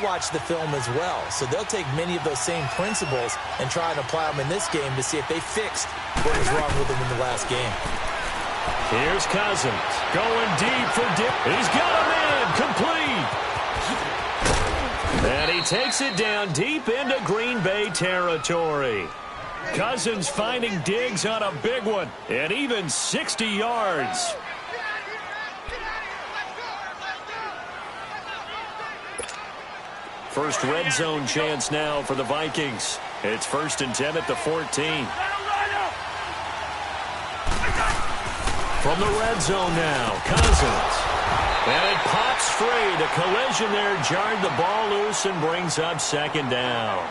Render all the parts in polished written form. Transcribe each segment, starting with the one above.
watch the film as well. So they'll take many of those same principles and try and apply them in this game to see if they fixed what was wrong with them in the last game. Here's Cousins going deep for Dick. He's got a man complete. And he takes it down deep into Green Bay territory. Cousins finding Diggs on a big one, and even 60 yards. First red zone chance now for the Vikings. It's 1st and 10 at the 14. From the red zone now, Cousins. And it pops free. The collision there jarred the ball loose and brings up 2nd down.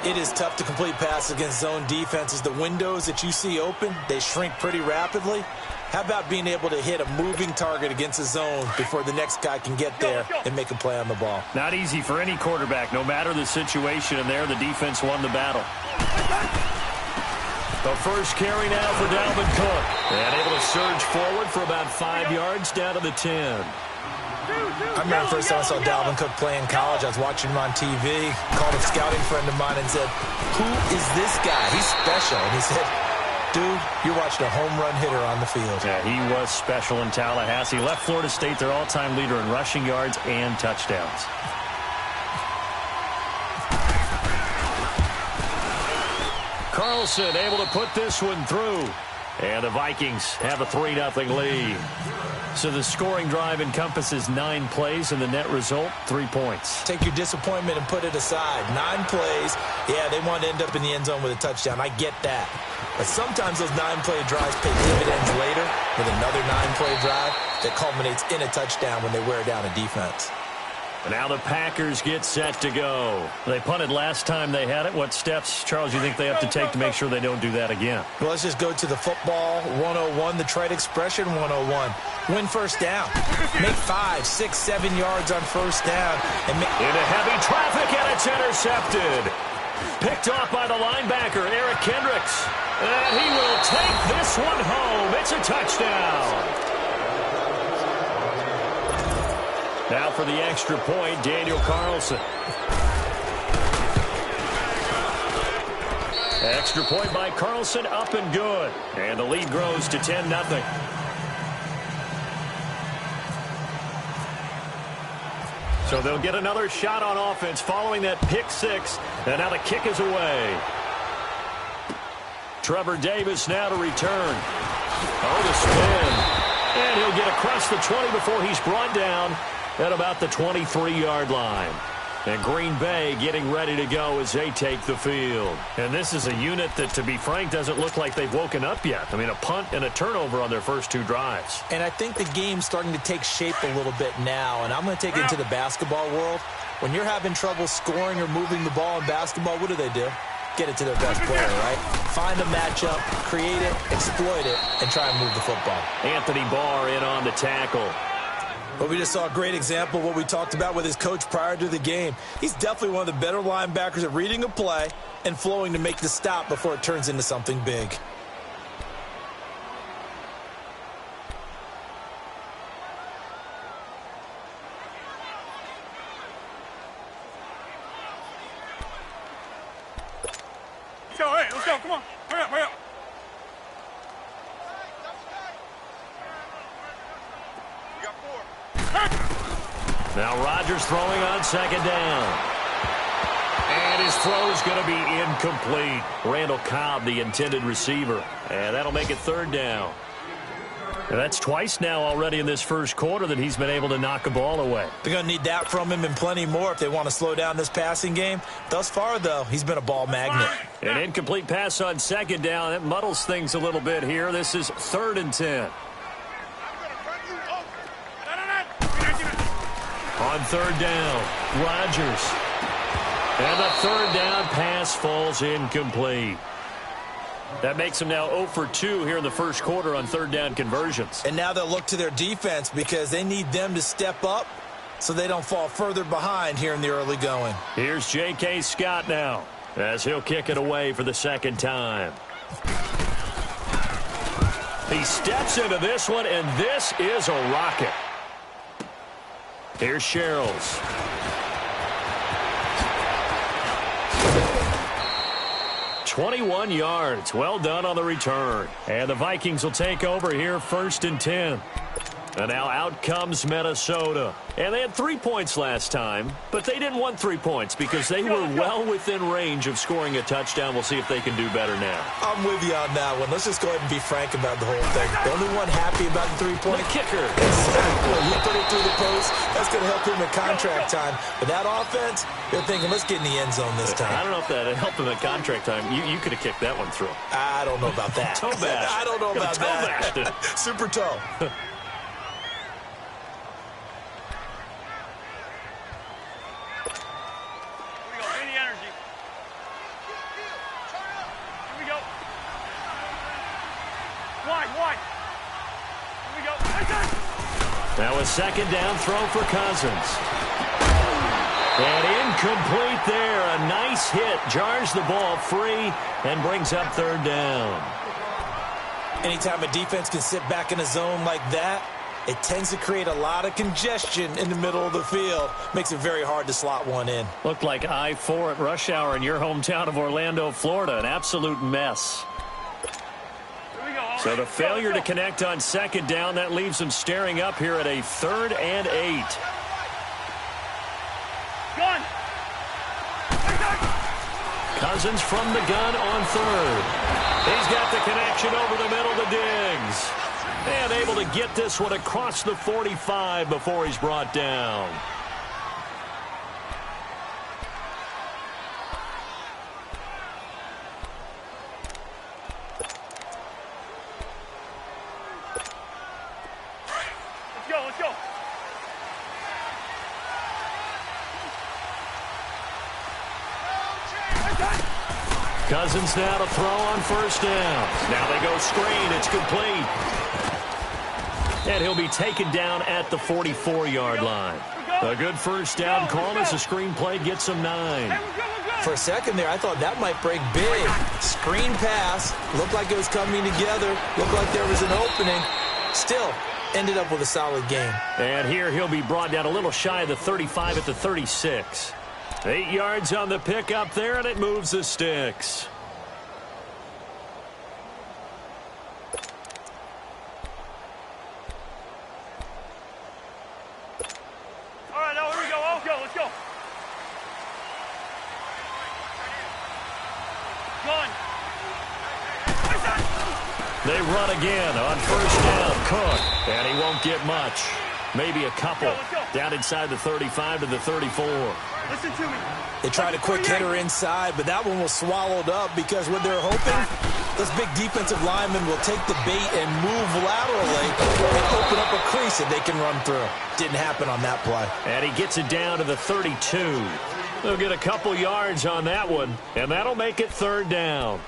It is tough to complete passes against zone defenses. The windows that you see open, they shrink pretty rapidly. How about being able to hit a moving target against a zone before the next guy can get there and make a play on the ball? Not easy for any quarterback, no matter the situation, and there the defense won the battle. The first carry now for Dalvin Cook. And able to surge forward for about 5 yards down to the 10. I remember the first time I saw Dalvin Cook play in college. I was watching him on TV, called a scouting friend of mine and said, "Who is this guy? He's special." And he said, "Dude, you're watching a home run hitter on the field." Yeah, he was special in Tallahassee. Left Florida State their all-time leader in rushing yards and touchdowns. Carlson able to put this one through. And the Vikings have a 3-0 lead. So the scoring drive encompasses 9 plays, and the net result, 3 points. Take your disappointment and put it aside. 9 plays. Yeah, they want to end up in the end zone with a touchdown. I get that. But sometimes those 9-play drives pay dividends later with another 9-play drive that culminates in a touchdown when they wear down a defense. And now the Packers get set to go. They punted last time they had it. What steps, Charles, you think they have to take to make sure they don't do that again? Well, let's just go to the football 101, the trade expression 101. Win first down. Make 5, 6, 7 yards on first down. And into heavy traffic, and it's intercepted. Picked off by the linebacker, Eric Kendricks. And he will take this one home. It's a touchdown. Now for the extra point, Daniel Carlson. Extra point by Carlson, up and good. And the lead grows to 10-0. So they'll get another shot on offense following that pick 6. And now the kick is away. Trevor Davis now to return. Oh, the spin. And he'll get across the 20 before he's brought down at about the 23-yard line. And Green Bay getting ready to go as they take the field. And this is a unit that, to be frank, doesn't look like they've woken up yet. I mean, a punt and a turnover on their first 2 drives. And I think the game's starting to take shape a little bit now. And I'm going to take it into the basketball world. When you're having trouble scoring or moving the ball in basketball, what do? Get it to their best player, right? Find a matchup, create it, exploit it, and try and move the football. Anthony Barr in on the tackle. But we just saw a great example of what we talked about with his coach prior to the game. He's definitely one of the better linebackers at reading a play and flowing to make the stop before it turns into something big. Let's go, come on. Hurry up, hurry up. Now Rodgers throwing on 2nd down. And his throw's going to be incomplete. Randall Cobb, the intended receiver. And that'll make it 3rd down. And that's twice now already in this first quarter that he's been able to knock a ball away. They're going to need that from him and plenty more if they want to slow down this passing game. Thus far, though, he's been a ball magnet. An incomplete pass on 2nd down. That muddles things a little bit here. This is 3rd and 10. On 3rd down, Rodgers. And the 3rd down pass falls incomplete. That makes them now 0 for 2 here in the first quarter on 3rd down conversions. And now they'll look to their defense because they need them to step up so they don't fall further behind here in the early going. Here's J.K. Scott now as he'll kick it away for the 2nd time. He steps into this one, and this is a rocket. Here's Sherrills. 21 yards. Well done on the return. And the Vikings will take over here 1st and 10. And now out comes Minnesota. And they had 3 points last time, but they didn't want 3 points because they were well within range of scoring a touchdown. We'll see if they can do better now. I'm with you on that one. Let's just go ahead and be frank about the whole thing. The only one happy about the 3-point The kicker. Exactly. You put it through the post. That's going to help him at contract time. But that offense, they're thinking, let's get in the end zone this time. I don't know if that helped him at contract time. You could have kicked that one through. I don't know about that. Toe bash. I don't know about that. Super toe. Now a 2nd down throw for Cousins. And incomplete there. A nice hit. Jars the ball free and brings up 3rd down. Anytime a defense can sit back in a zone like that, it tends to create a lot of congestion in the middle of the field. Makes it very hard to slot one in. Looked like I-4 at rush hour in your hometown of Orlando, Florida. An absolute mess. So the failure to connect on 2nd down, that leaves them staring up here at a 3rd and 8. Gun. Cousins from the gun on 3rd. He's got the connection over the middle to Diggs. And able to get this one across the 45 before he's brought down. Let's go. Cousins now to throw on 1st down. Now they go screen. It's complete. And he'll be taken down at the 44-yard line. A good 1st down call as the screen play gets him 9. For a second there, I thought that might break big. Screen pass. Looked like it was coming together. Looked like there was an opening. Still ended up with a solid game. And here he'll be brought down a little shy of the 35 at the 36. 8 yards on the pickup there, and it moves the sticks. All right, now here we go. Let's go. Gun. They run again on 1st down. Cook, and he won't get much. Maybe a couple. Let's go. Down inside the 35 to the 34. Listen to me. They tried a quick hitter inside, but that one was swallowed up because what they're hoping, this big defensive lineman will take the bait and move laterally and open up a crease that they can run through. Didn't happen on that play. And he gets it down to the 32. They'll get a couple yards on that one, and that'll make it 3rd down.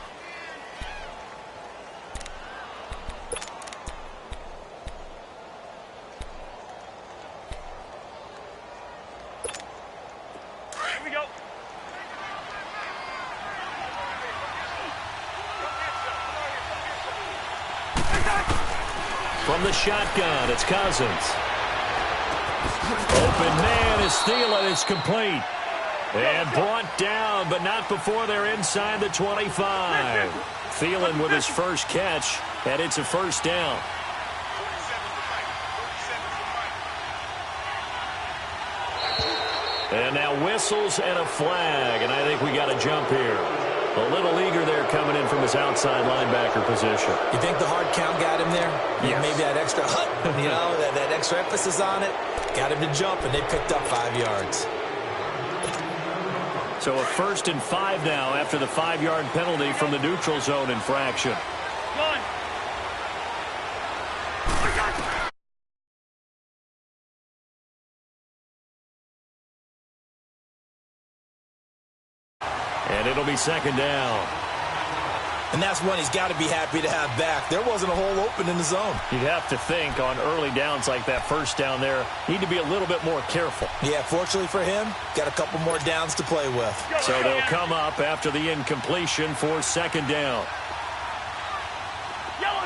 From the shotgun, it's Cousins. Open man is Thielen. It's complete. And brought down, but not before they're inside the 25. Thielen with his first catch, and it's a 1st down. And now whistles and a flag, and I think we got a jump here. A little eager there coming in from his outside linebacker position. You think the hard count got him there? Yes. Maybe that extra that extra emphasis on it got him to jump, and they picked up 5 yards. So a 1st and 5 now after the 5-yard penalty from the neutral zone infraction. Gun. And it'll be 2nd down. And that's one he's got to be happy to have back. There wasn't a hole open in the zone. You'd have to think on early downs like that 1st down there, need to be a little bit more careful. Yeah, fortunately for him, got a couple more downs to play with. So they'll come up after the incompletion for 2nd down. Yellow.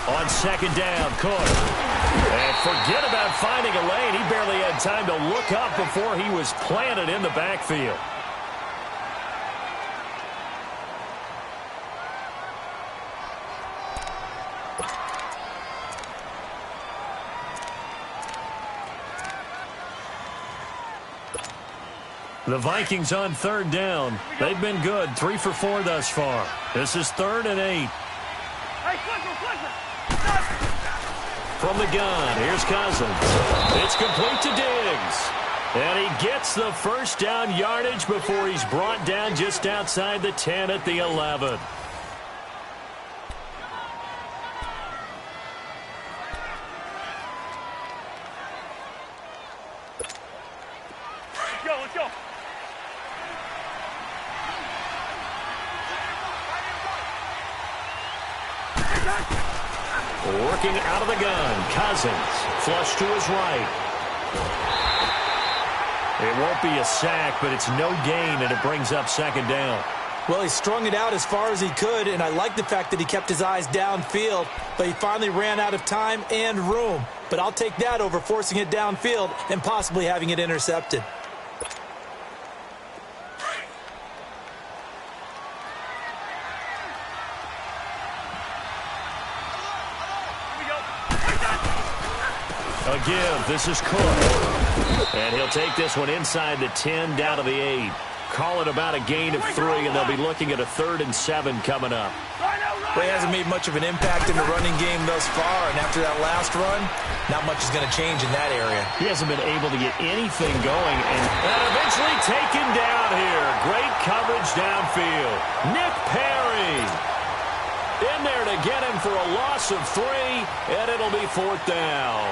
On 2nd down, Cook. And forget about finding a lane. He barely had time to look up before he was planted in the backfield. The Vikings on third down. They've been good, 3 for 4 thus far. This is 3rd and 8. Hey, Clifford! From the gun, here's Cousins. It's complete to Diggs. And he gets the first down yardage before he's brought down just outside the 10 at the 11. Let's go. Working out of the gun, Cousins. Flush to his right. It won't be a sack, but it's no gain, and it brings up 2nd down. Well, he strung it out as far as he could, and I like the fact that he kept his eyes downfield, but he finally ran out of time and room. But I'll take that over forcing it downfield and possibly having it intercepted. A give. This is Cook. And he'll take this one inside the 10 down to the 8. Call it about a gain of 3, and they'll be looking at a 3rd and 7 coming up. Well, he hasn't made much of an impact in the running game thus far, and after that last run, not much is going to change in that area. He hasn't been able to get anything going, and eventually taken down here. Great coverage downfield. Nick Perry in there to get him for a loss of 3, and it'll be 4th down.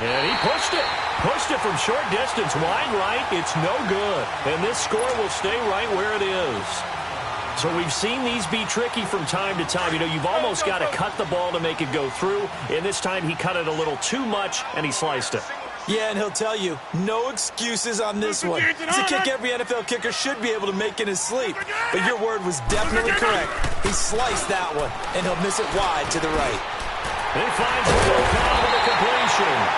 And he pushed it. Pushed it from short distance, wide right. It's no good. And this score will stay right where it is. So we've seen these be tricky from time to time. You know, you've almost got to cut the ball to make it go through. And this time he cut it a little too much, and he sliced it. Yeah, and he'll tell you, no excuses on this one. It's a kick every NFL kicker should be able to make in his sleep. But your word was definitely correct. He sliced that one, and he'll miss it wide to the right. He finds Will Cobb with the completion.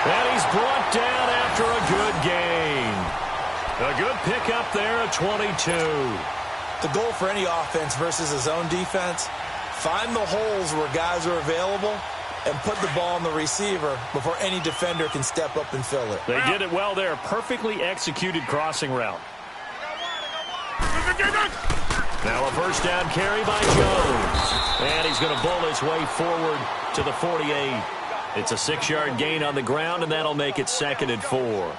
And he's brought down after a good gain. A good pickup there at 22. The goal for any offense versus his own defense, find the holes where guys are available and put the ball on the receiver before any defender can step up and fill it. They did it well there. Perfectly executed crossing route. Now a first down carry by Jones. And he's going to bull his way forward to the 48. It's a 6-yard gain on the ground, and that'll make it 2nd and 4.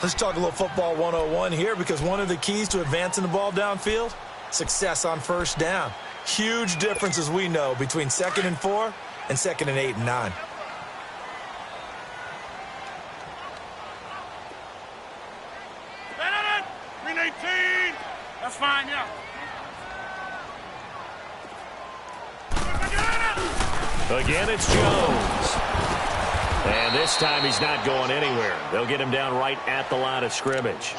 Let's talk a little football 101 here, because one of the keys to advancing the ball downfield, success on first down. Huge difference, as we know, between 2nd and 4 and 2nd and 8 and 9. Green 18. That's fine, yeah. Again, it's Jones. And this time he's not going anywhere. They'll get him down right at the line of scrimmage.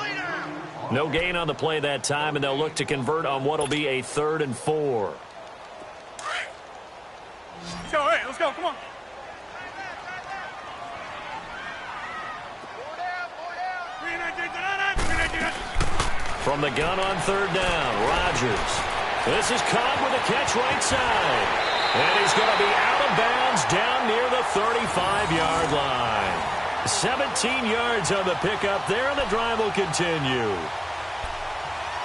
No gain on the play that time, and they'll look to convert on what will be a 3rd and 4. Let's go, hey, let's go, come on. From the gun on 3rd down, Rodgers. This is Cobb with a catch right side. And he's going to be out of bounds down near the 35-yard line. 17 yards on the pickup there, and the drive will continue.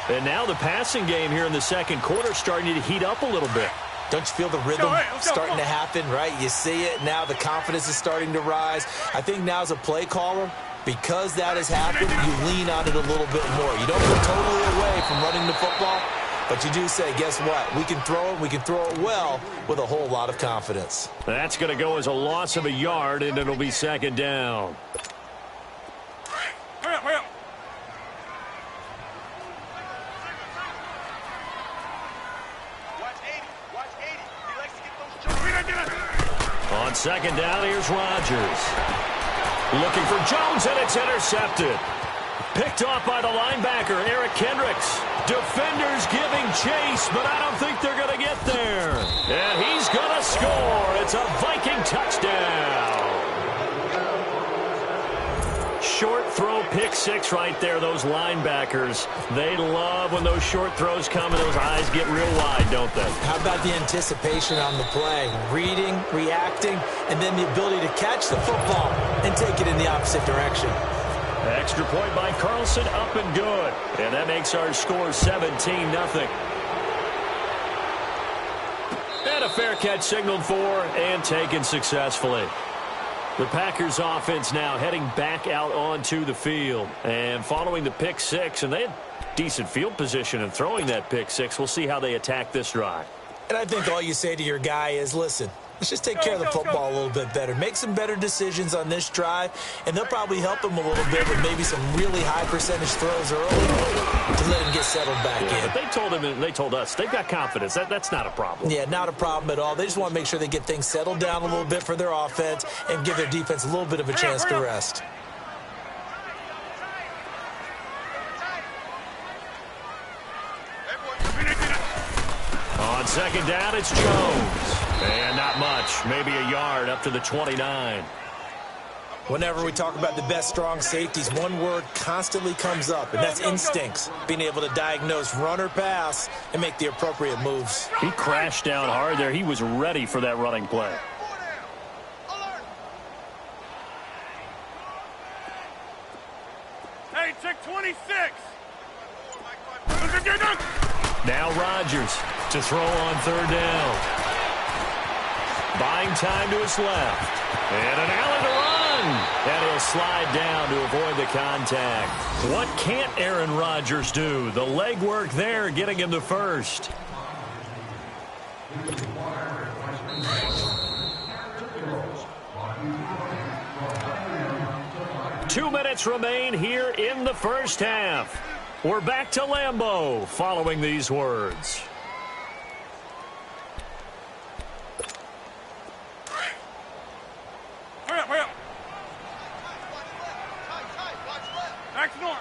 And now the passing game here in the 2nd quarter starting to heat up a little bit. Don't you feel the rhythm starting to happen, right? You see it. Now the confidence is starting to rise. I think now as a play caller, because that has happened, you lean on it a little bit more. You don't go totally away from running the football, but you do say, guess what? We can throw it. We can throw it well with a whole lot of confidence. That's going to go as a loss of a yard, and it'll be 2nd down. Hurry up, hurry up. On 2nd down, here's Rodgers. Looking for Jones, and it's intercepted. Picked off by the linebacker, Eric Kendricks. Defenders giving chase, but I don't think they're going to get there. And he's going to score. It's a Viking touchdown. Short throw pick six right there, those linebackers. They love when those short throws come and those eyes get real wide, don't they? How about the anticipation on the play? Reading, reacting, and then the ability to catch the football and take it in the opposite direction. Extra point by Carlson, up and good. And that makes our score 17-0. And a fair catch signaled for and taken successfully. The Packers offense now heading back out onto the field. And following the pick six, and they had decent field position in throwing that pick six. We'll see how they attack this drive. And I think all you say to your guy is, listen, let's just take care of the football a little bit better. Make some better decisions on this drive, and they'll probably help him a little bit with maybe some really high percentage throws early to let him get settled back in. But they told him and they told us they've got confidence. That's not a problem. Yeah, not a problem at all. They just want to make sure they get things settled down a little bit for their offense and give their defense a little bit of a chance to rest. On second down, it's Jones. And not much, maybe a yard up to the 29. Whenever we talk about the best strong safeties, one word constantly comes up, and that's instincts. Being able to diagnose run or pass and make the appropriate moves. He crashed down hard there. He was ready for that running play. Hey, check 26. Now Rodgers to throw on third down. Buying time to his left. And an alley to run. And he'll slide down to avoid the contact. What can't Aaron Rodgers do? The legwork there getting him to first. Two minutes remain here in the first half. We're back to Lambeau following these words. Hurry up, hurry up. Back to north.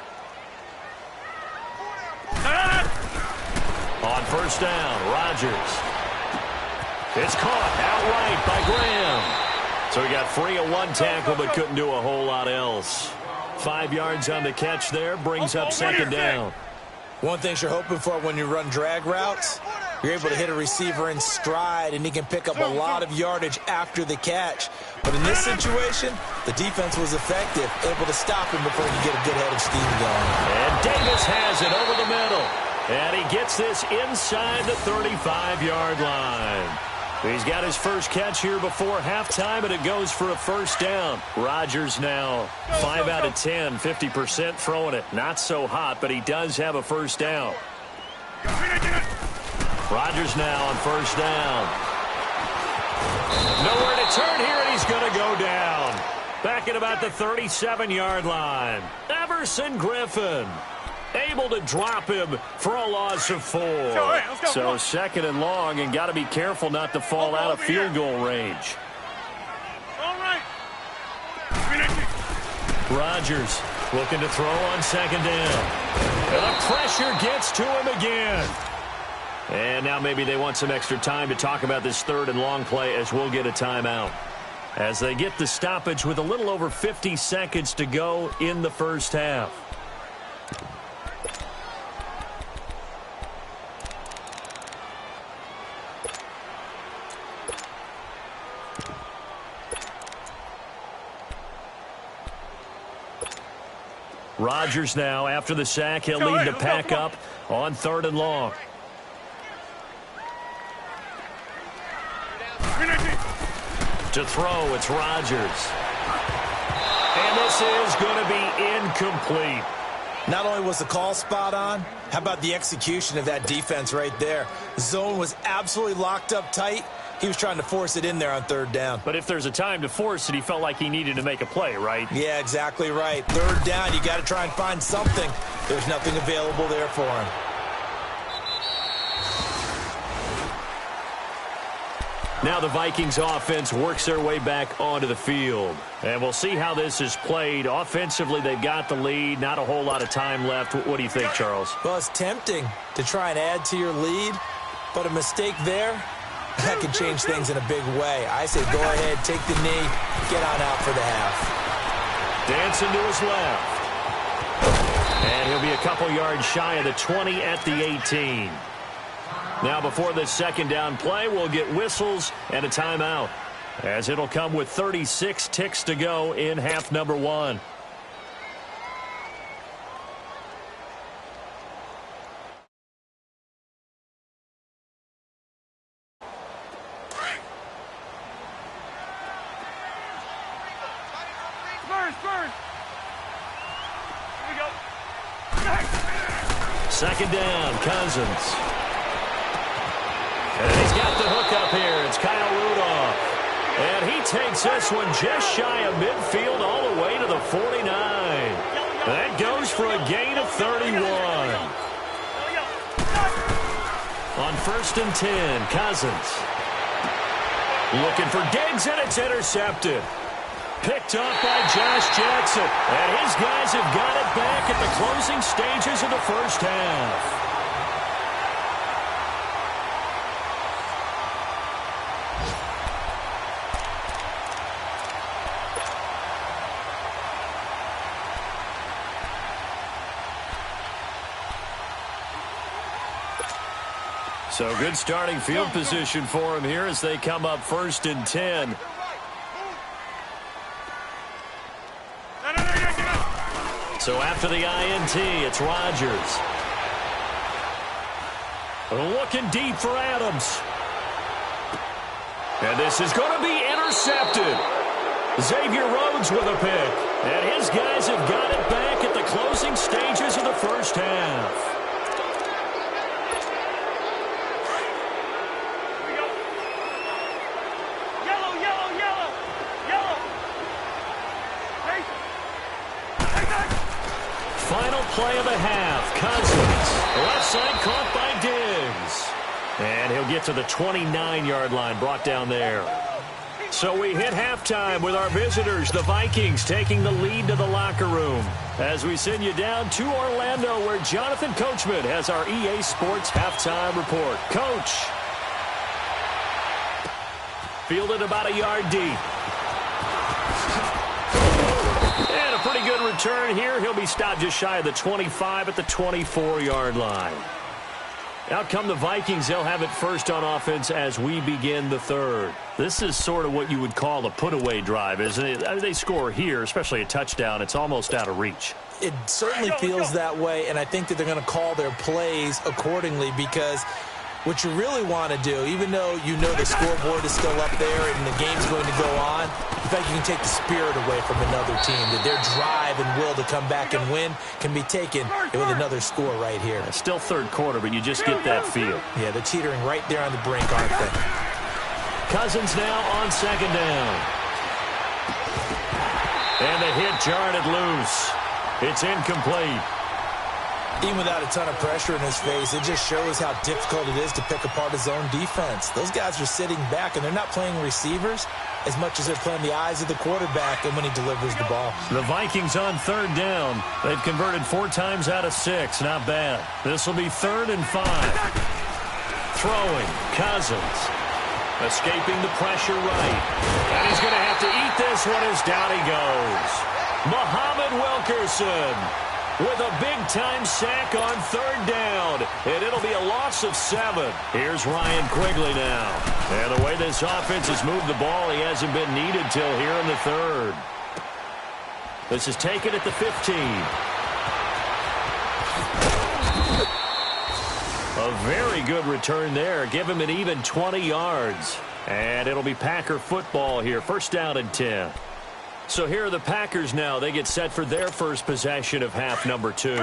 On first down, Rodgers. It's caught outright by Graham. So he got free of one tackle but couldn't do a whole lot else. 5 yards on the catch there, brings up second down. One thing you're hoping for when you run drag routes, you're able to hit a receiver in stride, and he can pick up a lot of yardage after the catch. But in this situation, the defense was effective, able to stop him before he could get a good head of steam going. And Davis has it over the middle. And he gets this inside the 35-yard line. He's got his first catch here before halftime, and it goes for a first down. Rodgers now 5 out of 10, 50% throwing it. Not so hot, but he does have a first down. Rodgers now on first down. Nowhere to turn here, and he's going to go down. Back at about the 37-yard line. Everson Griffin able to drop him for a loss of 4. So second and long, and got to be careful not to fall out of field goal range. All right. Rodgers looking to throw on second down. And the pressure gets to him again. And now maybe they want some extra time to talk about this third and long play, as we'll get a timeout. As they get the stoppage with a little over 50 seconds to go in the first half. Rodgers now, after the sack, he'll lead the pack up on third and long. To throw, it's Rodgers. And this is going to be incomplete. Not only was the call spot on, how about the execution of that defense right there? The zone was absolutely locked up tight. He was trying to force it in there on third down. But if there's a time to force it, he felt like he needed to make a play, right? Yeah, exactly right. Third down, you got to try and find something. There's nothing available there for him. Now the Vikings offense works their way back onto the field. And we'll see how this is played. Offensively, they've got the lead. Not a whole lot of time left. What do you think, Charles? Well, it's tempting to try and add to your lead, but a mistake there, that can change things in a big way. I say go ahead, take the knee, get on out for the half. Dancing to his left. And he'll be a couple yards shy of the 20 at the 18. Now before this second down play, we'll get whistles and a timeout, as it'll come with 36 ticks to go in half number one. Second down, Cousins. And he's got the hook up here. It's Kyle Rudolph. And he takes this one just shy of midfield all the way to the 49. That goes for a gain of 31. On 1st and 10, Cousins. Looking for Diggs, and it's intercepted. Picked up by Josh Jackson. And his guys have got it back at the closing stages of the first half. So good starting field position for him here as they come up 1st and 10. So after the INT, it's Rodgers. Looking deep for Adams. And this is going to be intercepted. Xavier Rhodes with a pick. And his guys have got it back at the closing stages of the first half. Final play of the half. Cousins. Left side caught by Diggs. And he'll get to the 29-yard line, brought down there. So we hit halftime with our visitors, the Vikings, taking the lead to the locker room. As we send you down to Orlando, where Jonathan Coachman has our EA Sports halftime report. Coach. Fielded about a yard deep. And a pretty good return here. He'll be stopped just shy of the 25 at the 24-yard line. Out come the Vikings. They'll have it first on offense as we begin the third. This is sort of what you would call a put-away drive, isn't it? They score here, especially a touchdown. It's almost out of reach. It certainly feels that way, and I think that they're going to call their plays accordingly, because what you really want to do, even though you know the scoreboard is still up there and the game's going to go on, in fact, you can take the spirit away from another team, that their drive and will to come back and win can be taken with another score right here. Still third quarter, but you just get that feel. Yeah, they're teetering right there on the brink, aren't they? Cousins now on second down. And the hit jarred it loose. It's incomplete. Even without a ton of pressure in his face, it just shows how difficult it is to pick apart his own defense. Those guys are sitting back, and they're not playing receivers as much as they're playing the eyes of the quarterback and when he delivers the ball. The Vikings on third down. They've converted 4 times out of 6. Not bad. This will be 3rd and 5. Throwing. Cousins. Escaping the pressure right. And he's going to have to eat this one as down he goes. Muhammad Wilkerson with a big-time sack on third down. And it'll be a loss of 7. Here's Ryan Quigley now. And the way this offense has moved the ball, he hasn't been needed till here in the third. This is taken at the 15. A very good return there. Give him an even 20 yards. And it'll be Packer football here. First down and 10. So here are the Packers now. They get set for their first possession of half number 2.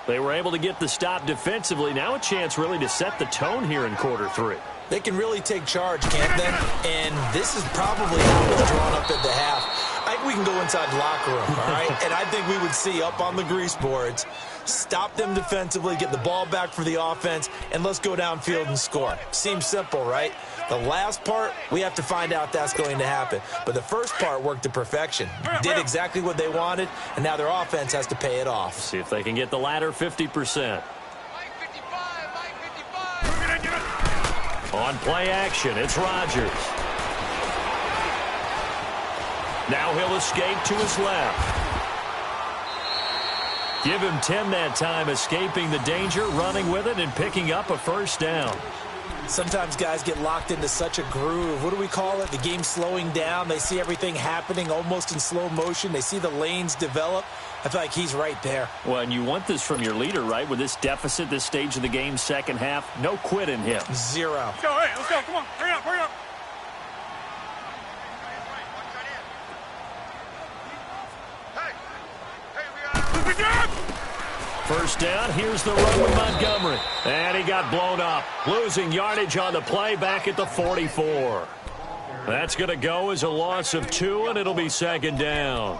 They were able to get the stop defensively. Now a chance really to set the tone here in quarter 3. They can really take charge, can't they? And this is probably how it was drawn up at the half. I think we can go inside the locker room, all right? And I think we would see up on the grease boards, stop them defensively, get the ball back for the offense, and let's go downfield and score. Seems simple, right? The last part, we have to find out if that's going to happen. But the first part worked to perfection. Did exactly what they wanted, and now their offense has to pay it off. See if they can get the latter 50%. On play action, it's Rodgers. Now he'll escape to his left. Give him 10 that time, escaping the danger, running with it, and picking up a first down. Sometimes guys get locked into such a groove. What do we call it? The game slowing down. They see everything happening almost in slow motion. They see the lanes develop. I feel like he's right there. Well, and you want this from your leader, right? With this deficit, this stage of the game, second half, no quit in him. Zero. Let's go, hey, let's go. Come on. Hurry up, hurry up. First down, here's the run with Montgomery. And he got blown up. Losing yardage on the play back at the 44. That's going to go as a loss of 2, and it'll be second down.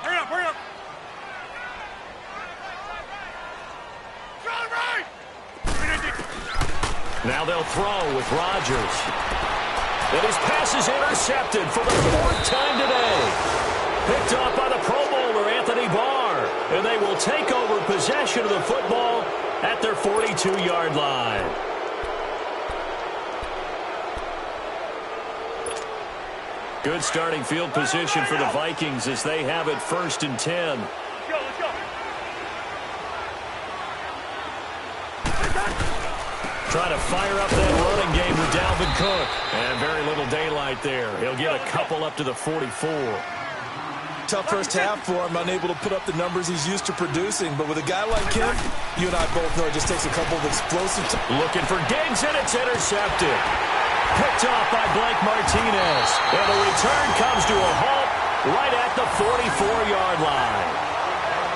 Hurry up, hurry up. Now they'll throw with Rodgers. And his pass is intercepted for the 4th time today. Picked off by the Pro Bowler, Anthony Barr. And they will take over possession of the football at their 42-yard line. Good starting field position for the Vikings as they have it 1st and 10. Let's go. Trying to fire up that running game with Dalvin Cook. And very little daylight there. He'll get a couple up to the 44. Tough first half for him, unable to put up the numbers he's used to producing. But with a guy like him, you and I both know it just takes a couple of explosive... Looking for Diggs, and it's intercepted. Picked off by Blake Martinez. And the return comes to a halt right at the 44-yard line.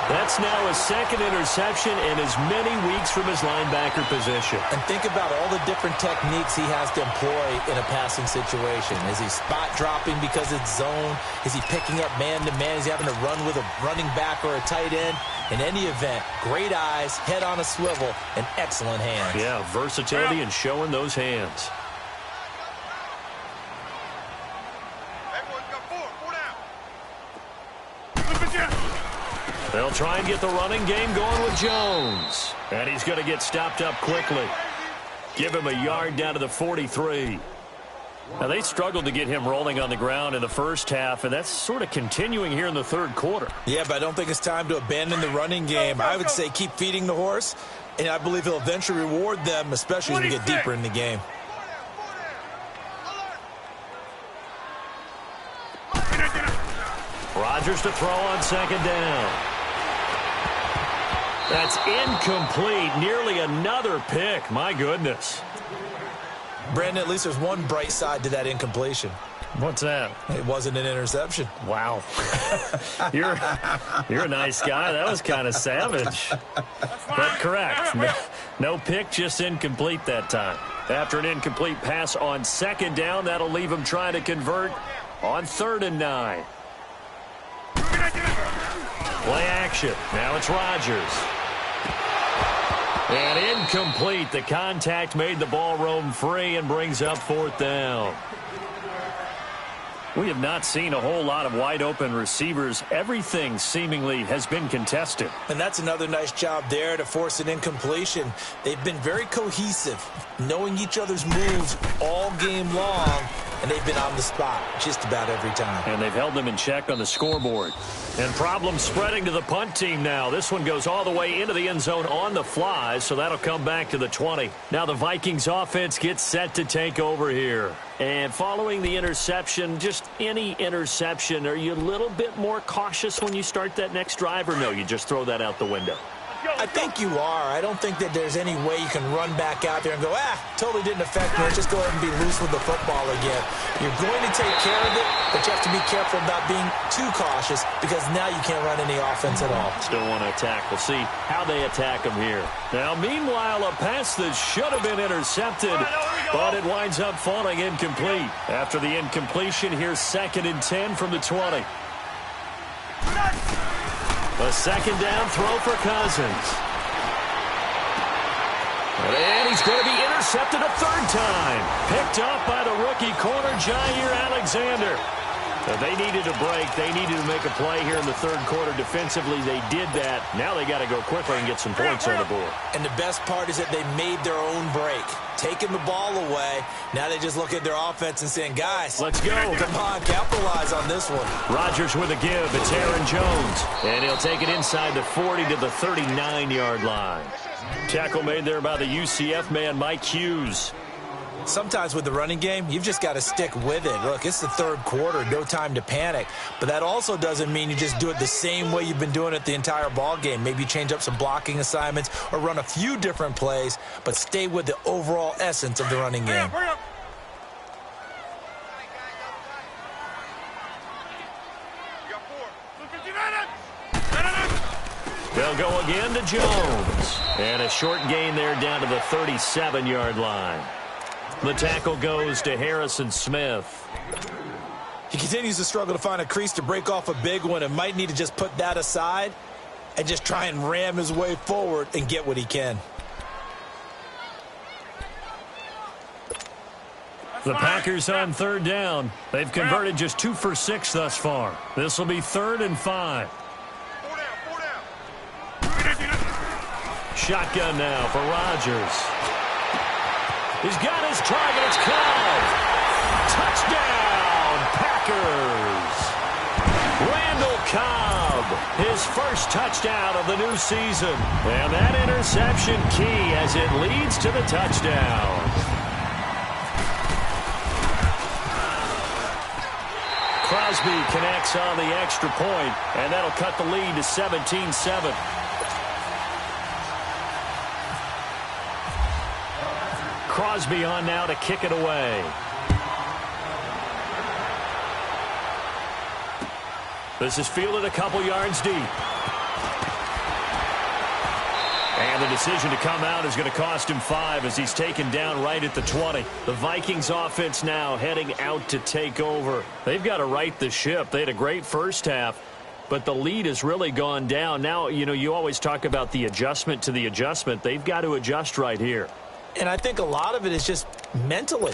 That's now his 2nd interception in as many weeks from his linebacker position. And think about all the different techniques he has to employ in a passing situation. Is he spot dropping because it's zone? Is he picking up man-to-man? Is he having to run with a running back or a tight end? In any event, great eyes, head on a swivel, and excellent hands. Yeah, versatility and showing those hands. They'll try and get the running game going with Jones. And he's going to get stopped up quickly. Give him a yard down to the 43. Now, they struggled to get him rolling on the ground in the first half, and that's sort of continuing here in the 3rd quarter. Yeah, but I don't think it's time to abandon the running game. I would say keep feeding the horse, and I believe he'll eventually reward them, especially as we get deeper in the game. Rodgers to throw on 2nd down. That's incomplete. Nearly another pick. My goodness. Brandon, at least there's one bright side to that incompletion. What's that? It wasn't an interception. Wow. You're a nice guy. That was kind of savage. But correct. No pick, just incomplete that time. After an incomplete pass on 2nd down, that'll leave him trying to convert on 3rd and 9. Play action. Now it's Rodgers. And incomplete. The contact made the ball roam free and brings up 4th down. We have not seen a whole lot of wide-open receivers. Everything seemingly has been contested. And that's another nice job there to force an incompletion. They've been very cohesive, knowing each other's moves all game long, and they've been on the spot just about every time. And they've held them in check on the scoreboard. And problems spreading to the punt team now. This one goes all the way into the end zone on the fly, so that'll come back to the 20. Now the Vikings offense gets set to take over here. And following the interception, just any interception, are you a little bit more cautious when you start that next drive, or no, you just throw that out the window? I think you are. I don't think that there's any way you can run back out there and go, totally didn't affect me. Let's just go ahead and be loose with the football again. You're going to take care of it, but you have to be careful about being too cautious because now you can't run any offense at all. Still want to attack. We'll see how they attack him here. Now, meanwhile, a pass that should have been intercepted, but it winds up falling incomplete. After the incompletion, here's 2nd and 10 from the 20. A 2nd down throw for Cousins. And he's going to be intercepted a 3rd time. Picked off by the rookie corner, Jair Alexander. They needed a break. They needed to make a play here in the third quarter. Defensively, they did that. Now they got to go quickly and get some points on the board. And the best part is that they made their own break. Taking the ball away. Now they just look at their offense and saying, guys, let's go. Come on, capitalize on this one. Rodgers with a give. It's Aaron Jones. And he'll take it inside the 40 to the 39-yard line. Tackle made there by the UCF man, Mike Hughes. Sometimes with the running game, you've just got to stick with it. Look, it's the third quarter, no time to panic. But that also doesn't mean you just do it the same way you've been doing it the entire ball game. Maybe change up some blocking assignments or run a few different plays, but stay with the overall essence of the running game. They'll go again to Jones. And a short gain there down to the 37-yard line. The tackle goes to Harrison Smith. He continues to struggle to find a crease to break off a big one and might need to just put that aside and just try and ram his way forward and get what he can. The Packers on third down. They've converted just 2 for 6 thus far. This will be 3rd and 5. Shotgun now for Rodgers. He's got his target. It's caught. Touchdown, Packers. Randall Cobb, his first touchdown of the new season. And that interception key as it leads to the touchdown. Crosby connects on the extra point, and that'll cut the lead to 17-7. Crosby on now to kick it away. This is fielded a couple yards deep. And the decision to come out is going to cost him 5 as he's taken down right at the 20. The Vikings offense now heading out to take over. They've got to right the ship. They had a great first half, but the lead has really gone down. Now, you know, you always talk about the adjustment to the adjustment. They've got to adjust right here. And I think a lot of it is just mentally.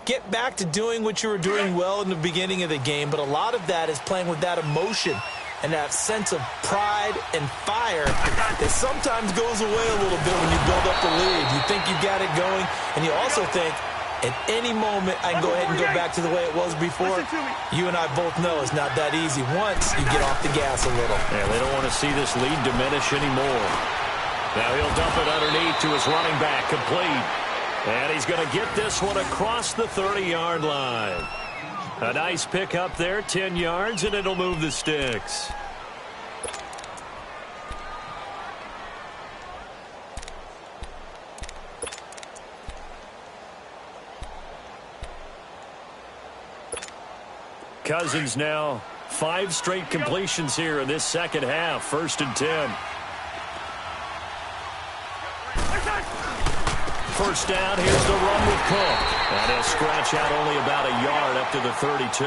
Get back to doing what you were doing well in the beginning of the game, but a lot of that is playing with that emotion and that sense of pride and fire that sometimes goes away a little bit when you build up the lead. You think you got it going, and you also think, at any moment, I can go ahead and go back to the way it was before. You and I both know it's not that easy once you get off the gas a little. Yeah, they don't want to see this lead diminish anymore. Now he'll dump it underneath to his running back, complete. And he's going to get this one across the 30-yard line. A nice pick up there, 10 yards, and it'll move the sticks. Cousins now 5 straight completions here in this second half. 1st and 10. First down, here's the run with Cook. And he'll scratch out only about a yard up to the 32.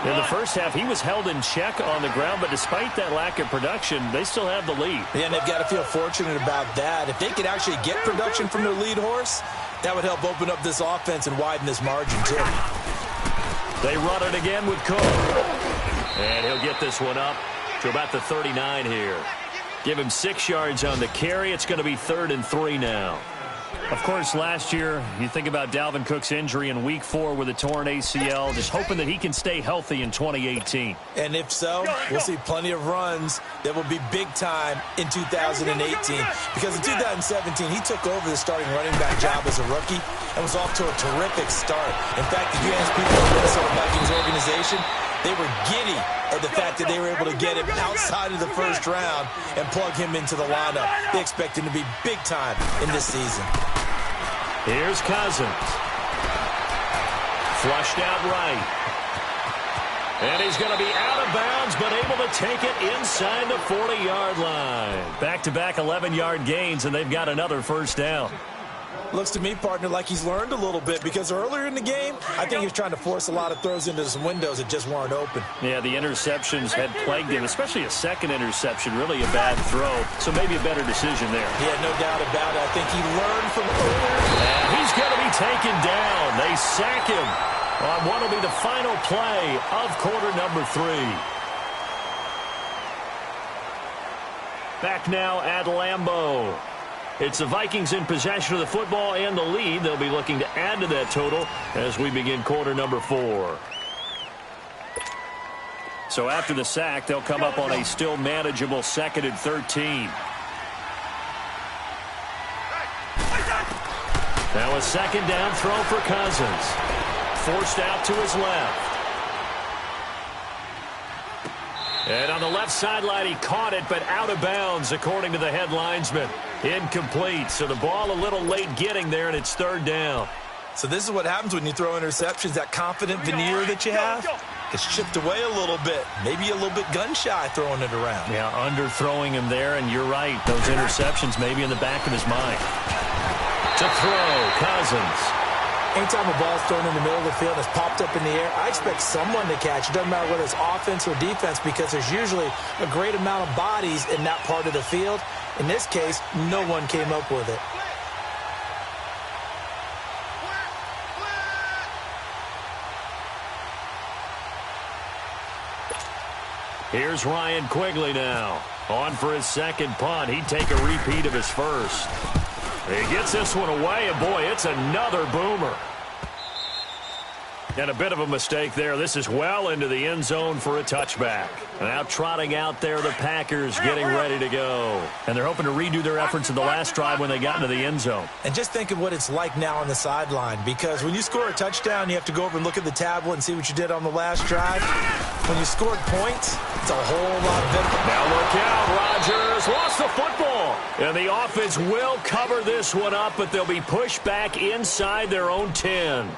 In the first half, he was held in check on the ground, but despite that lack of production, they still have the lead. Yeah, and they've got to feel fortunate about that. If they could actually get production from their lead horse, that would help open up this offense and widen this margin, too. They run it again with Cook. And he'll get this one up to about the 39 here. Give him 6 yards on the carry. It's going to be 3rd and 3 now. Of course, last year, you think about Dalvin Cook's injury in Week 4 with a torn ACL, just hoping that he can stay healthy in 2018. And if so, we'll see plenty of runs that will be big time in 2018. Because in 2017, he took over the starting running back job as a rookie and was off to a terrific start. In fact, if you ask people in the Minnesota Vikings organization, they were giddy at the fact that they were able to get him outside of the first round and plug him into the lineup. They expect him to be big time in this season. Here's Cousins. Flushed out right. And he's going to be out of bounds, but able to take it inside the 40-yard line. Back-to-back 11-yard gains, and they've got another first down. Looks to me, partner, like he's learned a little bit, because earlier in the game, I think he was trying to force a lot of throws into some windows that just weren't open. Yeah, the interceptions had plagued him, especially a second interception, really a bad throw. So maybe a better decision there. Yeah, no doubt about it. I think he learned from earlier. And he's going to be taken down. They sack him. on what will be the final play of quarter number 3. Back now at Lambeau. It's the Vikings in possession of the football and the lead. They'll be looking to add to that total as we begin quarter number 4. So after the sack, they'll come up on a still manageable 2nd and 13. Now a 2nd down throw for Cousins. Forced out to his left. And on the left sideline, he caught it, but out of bounds, according to the head linesman. Incomplete. So the ball a little late getting there, and it's 3rd down. So this is what happens when you throw interceptions. That confident veneer that you have gets chipped away a little bit. Maybe a little bit gun-shy throwing it around. Yeah, underthrowing him there, and you're right. Those interceptions maybe in the back of his mind. To throw, Cousins. Anytime a ball's thrown in the middle of the field and it's popped up in the air, I expect someone to catch. It doesn't matter whether it's offense or defense because there's usually a great amount of bodies in that part of the field. In this case, no one came up with it. Here's Ryan Quigley now. On for his 2nd punt. He'd take a repeat of his first. He gets this one away, and boy, it's another boomer. And a bit of a mistake there. This is well into the end zone for a touchback. Now trotting out there, the Packers getting ready to go. And they're hoping to redo their efforts in the last drive when they got into the end zone. And just think of what it's like now on the sideline, because when you score a touchdown, you have to go over and look at the tablet and see what you did on the last drive. When you scored points, it's a whole lot better. Now look out, Rodgers lost the football. And the offense will cover this one up, but they'll be pushed back inside their own 10.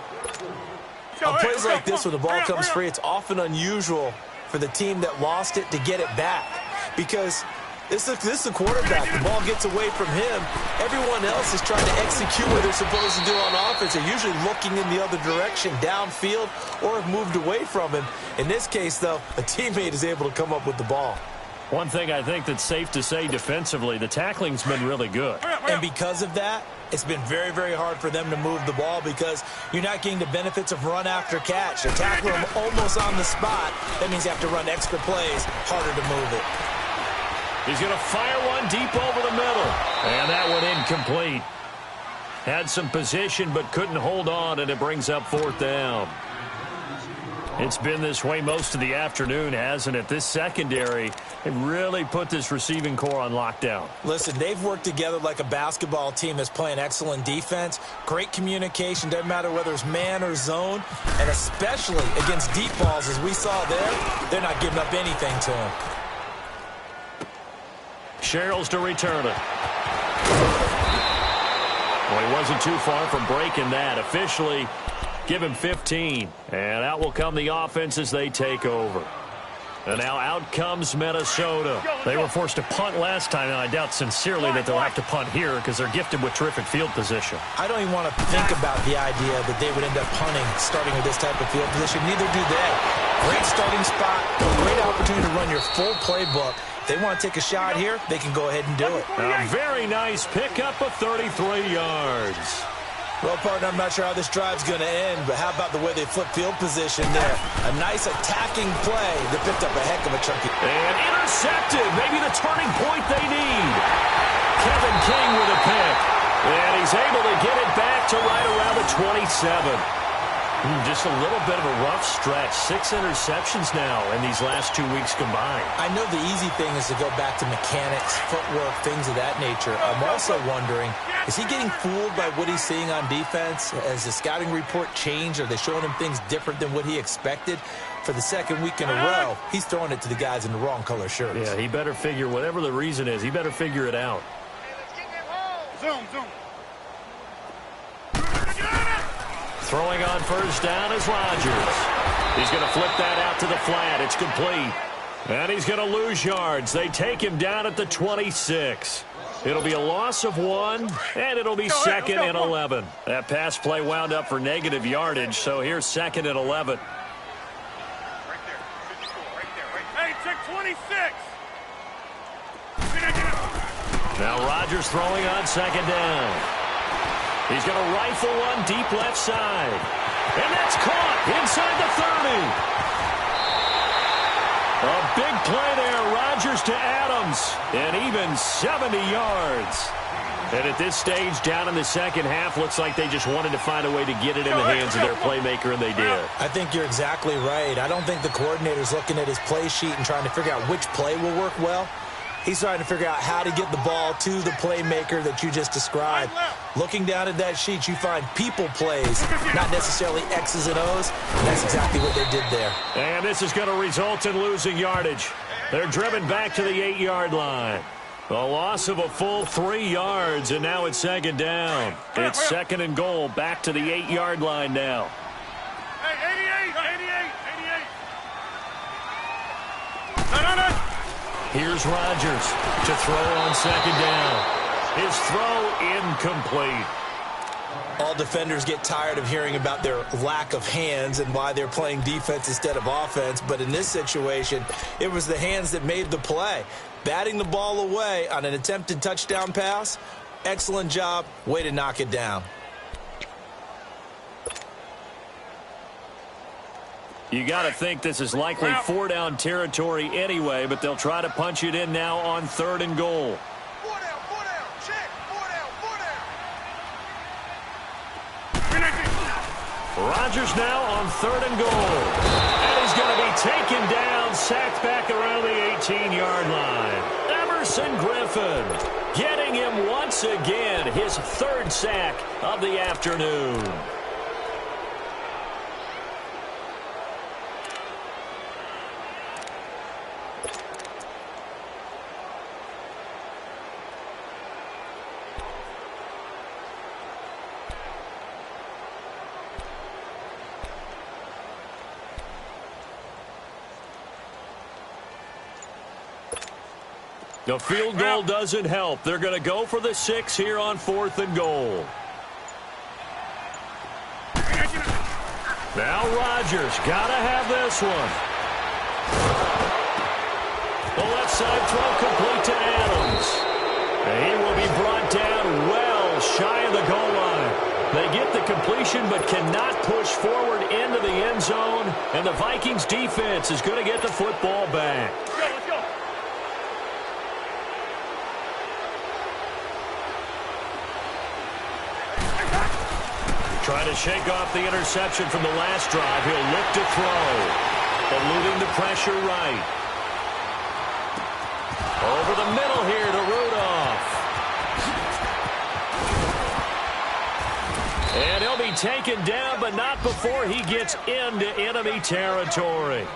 On plays like this where the ball comes free, it's often unusual for the team that lost it to get it back, because this is the quarterback. The ball gets away from him. Everyone else is trying to execute what they're supposed to do on offense. They're usually looking in the other direction, downfield, or have moved away from him. In this case, though, a teammate is able to come up with the ball. One thing I think that's safe to say defensively, the tackling's been really good. And because of that, it's been very, very hard for them to move the ball because you're not getting the benefits of run after catch. They tackle them almost on the spot. That means you have to run extra plays, harder to move it. He's going to fire one deep over the middle. And that one incomplete. Had some position but couldn't hold on, and it brings up 4th down. It's been this way most of the afternoon, hasn't it? This secondary, it really put this receiving core on lockdown. Listen, they've worked together like a basketball team that's playing excellent defense. Great communication, doesn't matter whether it's man or zone. And especially against deep balls, as we saw there, they're not giving up anything to him. Sherrills to return it. Well, he wasn't too far from breaking that. Officially, give him 15. And out will come the offense as they take over. And now out comes Minnesota. They were forced to punt last time, and I doubt sincerely that they'll have to punt here because they're gifted with terrific field position. I don't even want to think about the idea that they would end up punting starting with this type of field position. Neither do they. Great starting spot, great opportunity to run your full playbook. If they want to take a shot here, they can go ahead and do it. A very nice pickup of 33 yards. Well, partner, I'm not sure how this drive's going to end, but how about the way they flip field position there? A nice attacking play that picked up a heck of a chunky. And intercepted. Maybe the turning point they need. Kevin King with a pick. And he's able to get it back to right around the 27. Just a little bit of a rough stretch. 6 interceptions now in these last 2 weeks combined. I know the easy thing is to go back to mechanics, footwork, things of that nature. I'm also wondering, is he getting fooled by what he's seeing on defense? Has the scouting report changed? Are they showing him things different than what he expected? For the second week in a row, he's throwing it to the guys in the wrong color shirts. Yeah, he better figure, whatever the reason is, he better figure it out. Zoom. Throwing on first down is Rodgers. He's going to flip that out to the flat. It's complete. And he's going to lose yards. They take him down at the 26. It'll be a loss of 1, and it'll be 2nd and 11. That pass play wound up for negative yardage, so here's 2nd and 11. Right there. Hey, check 26. Now Rodgers throwing on 2nd down. He's going to rifle one deep left side. And that's caught inside the 30. A big play there. Rodgers to Adams. And even 70 yards. And at this stage, down in the second half, looks like they just wanted to find a way to get it in the hands of their playmaker, and they did. I think you're exactly right. I don't think the coordinator's looking at his play sheet and trying to figure out which play will work well. He's trying to figure out how to get the ball to the playmaker that you just described. Looking down at that sheet, you find people plays, not necessarily X's and O's. That's exactly what they did there. And this is going to result in losing yardage. They're driven back to the 8-yard line. A loss of a full 3 yards, and now it's second down. It's second and goal, back to the 8-yard line now. Hey, 88. No. Here's Rodgers to throw on second down. His throw incomplete. All defenders get tired of hearing about their lack of hands and why they're playing defense instead of offense. But in this situation, it was the hands that made the play. Batting the ball away on an attempted touchdown pass, excellent job. Way to knock it down. You got to think this is likely 4-down territory anyway, but they'll try to punch it in now on third and goal. 4 down, check, 4 down. Rodgers now on third and goal. And he's going to be taken down, sacked back around the 18-yard line. Emerson Griffin getting him once again, his third sack of the afternoon. The field goal doesn't help. They're going to go for the 6 here on fourth and goal. Now Rodgers got to have this one. The left side throw complete to Adams. And he will be brought down well shy of the goal line. They get the completion but cannot push forward into the end zone. And the Vikings defense is going to get the football back. Let's go. Trying to shake off the interception from the last drive. He'll look to throw. Eluding the pressure right. Over the middle here to Rudolph. And he'll be taken down, but not before he gets into enemy territory.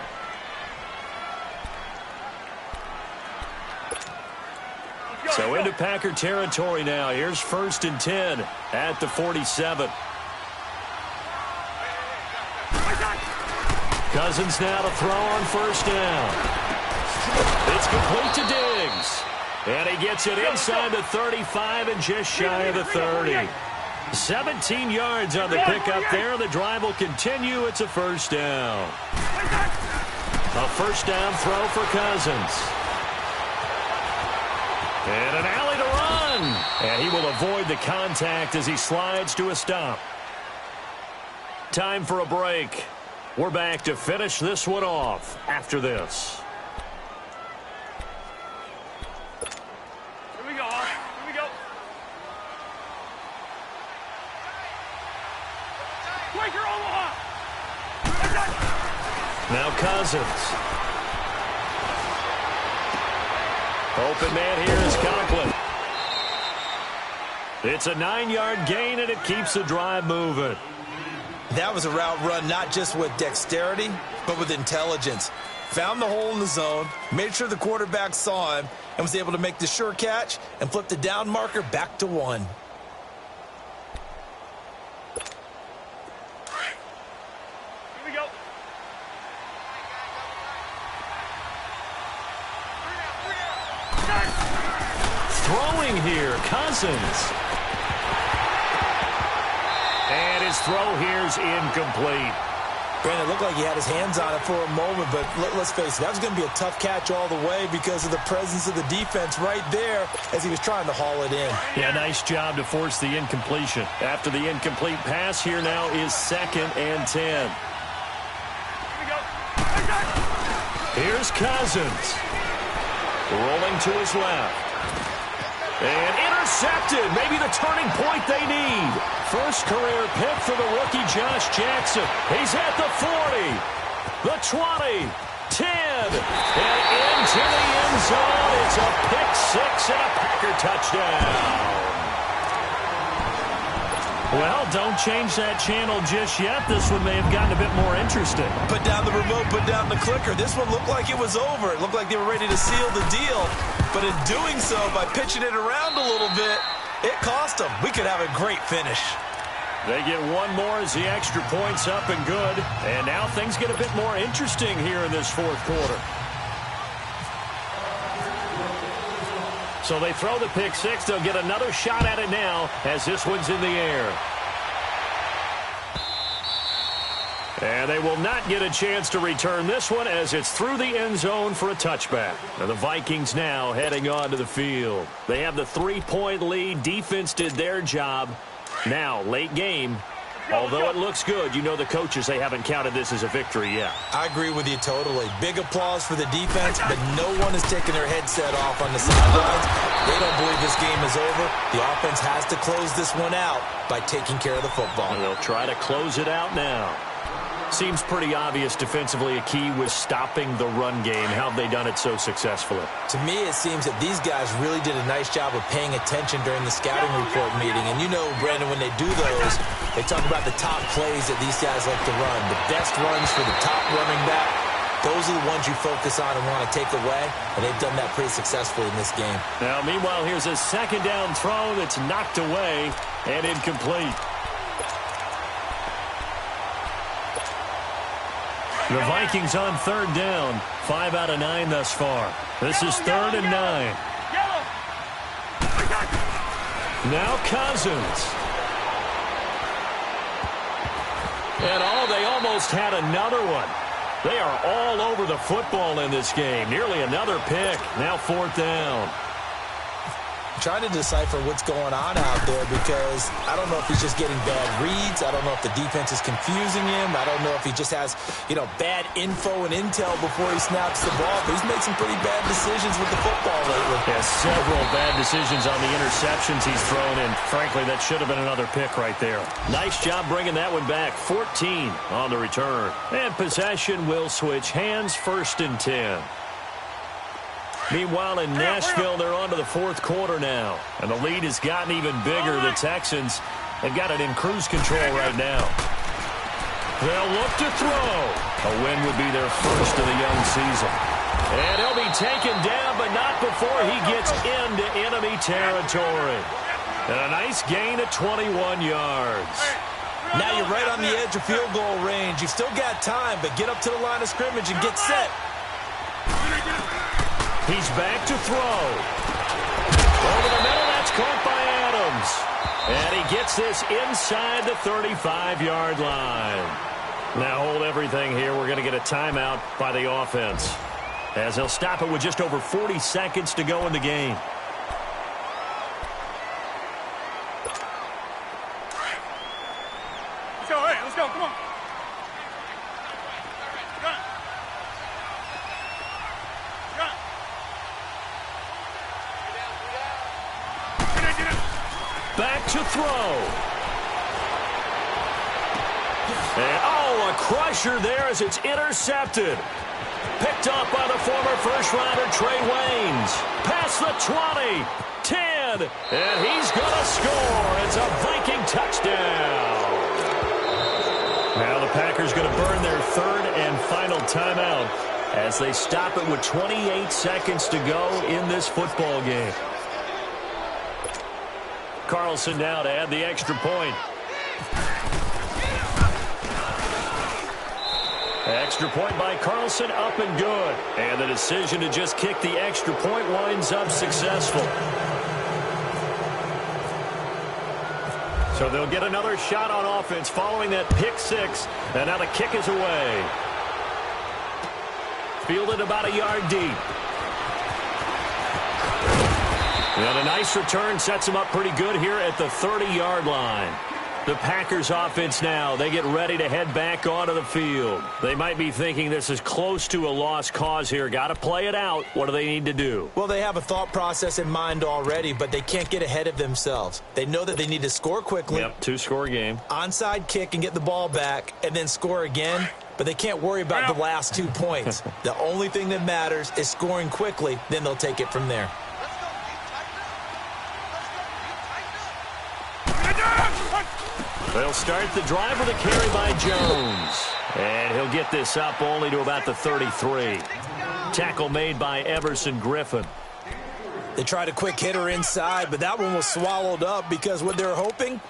So into Packer territory now. Here's 1st and 10 at the 47. Cousins now to throw on first down. It's complete to Diggs. And he gets it inside the 35 and just shy of the 30. 17 yards on the pickup there. The drive will continue. It's a first down. A first down throw for Cousins. And an alley to run. And he will avoid the contact as he slides to a stop. Time for a break. We're back to finish this one off after this. Here we go. Quaker Omaha. Now Cousins. Open man here is Conklin. It's a 9-yard gain, and it keeps the drive moving. That was a route run not just with dexterity, but with intelligence. Found the hole in the zone, made sure the quarterback saw him, and was able to make the sure catch and flip the down marker back to 1. Here we go. Throwing here, Cousins. And his throw here's incomplete. Brandon, it looked like he had his hands on it for a moment, but let's face it, that was going to be a tough catch all the way because of the presence of the defense right there as he was trying to haul it in. Yeah, nice job to force the incompletion. After the incomplete pass, here now is 2nd and 10. Here we go. Here's Cousins. Rolling to his left. And intercepted. Maybe the turning point they need. First career pick for the rookie Josh Jackson. He's at the 40, the 20, 10, and into the end zone. It's a pick six and a Packer touchdown. Well, don't change that channel just yet. This one may have gotten a bit more interesting. Put down the remote, put down the clicker. This one looked like it was over. It looked like they were ready to seal the deal. But in doing so, by pitching it around a little bit, it cost them. We could have a great finish. They get one more as the extra point's up and good. And now things get a bit more interesting here in this fourth quarter. So they throw the pick six. They'll get another shot at it now as this one's in the air. And they will not get a chance to return this one as it's through the end zone for a touchback. And the Vikings now heading onto the field. They have the 3-point lead. Defense did their job. Now, late game. Although it looks good, you know the coaches, they haven't counted this as a victory yet. I agree with you totally. Big applause for the defense, but no one is taking their headset off on the sidelines. They don't believe this game is over. The offense has to close this one out by taking care of the football. And they'll try to close it out now. Seems pretty obvious defensively a key was stopping the run game. How have they done it so successfully? To me, it seems that these guys really did a nice job of paying attention during the scouting report meeting. And you know, Brandon, when they do those, they talk about the top plays that these guys like to run. The best runs for the top running back. Those are the ones you focus on and want to take away. And they've done that pretty successfully in this game. Now, meanwhile, here's a second down throw that's knocked away and incomplete. The Vikings on third down. 5 out of 9 thus far. This is 3rd and 9. Now Cousins. And they almost had another one. They are all over the football in this game. Nearly another pick. Now 4th down. Trying to decipher what's going on out there because I don't know if he's just getting bad reads. I don't know if the defense is confusing him. I don't know if he just has, bad info and intel before he snaps the ball. But he's made some pretty bad decisions with the football lately. Yeah, several bad decisions on the interceptions he's thrown in. Frankly, that should have been another pick right there. Nice job bringing that one back. 14 on the return. And possession will switch hands. 1st and 10. Meanwhile, in Nashville, they're on to the fourth quarter now. And the lead has gotten even bigger. The Texans have got it in cruise control right now. They'll look to throw. A win would be their first of the young season. And he'll be taken down, but not before he gets into enemy territory. And a nice gain of 21 yards. Now you're right on the edge of field goal range. You've still got time, but get up to the line of scrimmage and get set. He's back to throw. Over the middle, that's caught by Adams. And he gets this inside the 35-yard line. Now hold everything here. We're going to get a timeout by the offense, as they'll stop it with just over 40 seconds to go in the game. Let's go, hey, let's go, come on. Back to throw. And, a crusher there as it's intercepted. Picked up by the former first-rounder Trey Waynes. Past the 20, 10, and he's going to score. It's a Viking touchdown. Now the Packers going to burn their 3rd and final timeout as they stop it with 28 seconds to go in this football game. Carlson now to add the extra point. Extra point by Carlson, up and good. And the decision to just kick the extra point winds up successful. So they'll get another shot on offense following that pick six. And now the kick is away. Fielded about a yard deep. And a nice return sets them up pretty good here at the 30-yard line. The Packers offense now, they get ready to head back onto the field. They might be thinking this is close to a lost cause here. Got to play it out. What do they need to do? Well, they have a thought process in mind already, but they can't get ahead of themselves. They know that they need to score quickly. Yep, two-score game. Onside kick and get the ball back and then score again, but they can't worry about the last 2 points. The only thing that matters is scoring quickly, then they'll take it from there. They'll start the drive with a carry by Jones. And he'll get this up only to about the 33. Tackle made by Everson Griffin. They tried a quick hitter inside, but that one was swallowed up because what they're hoping,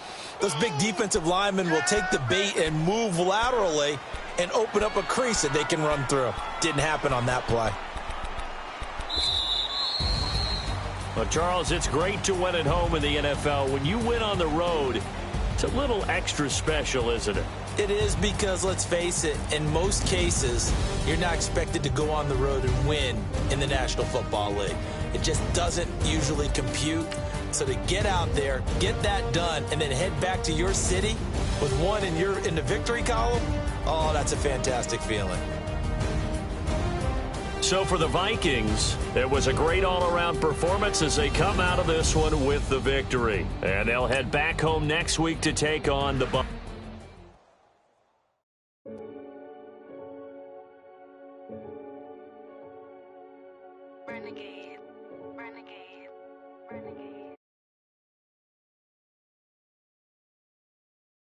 those big defensive linemen will take the bait and move laterally and open up a crease that they can run through. Didn't happen on that play. Well, Charles, it's great to win at home in the NFL. When you win on the road, it's a little extra special, isn't it? It is because, let's face it, in most cases, you're not expected to go on the road and win in the National Football League. It just doesn't usually compute. So to get out there, get that done, and then head back to your city with one in the victory column, oh, that's a fantastic feeling. So for the Vikings, it was a great all-around performance as they come out of this one with the victory. And they'll head back home next week to take on the Bucs. Renegade.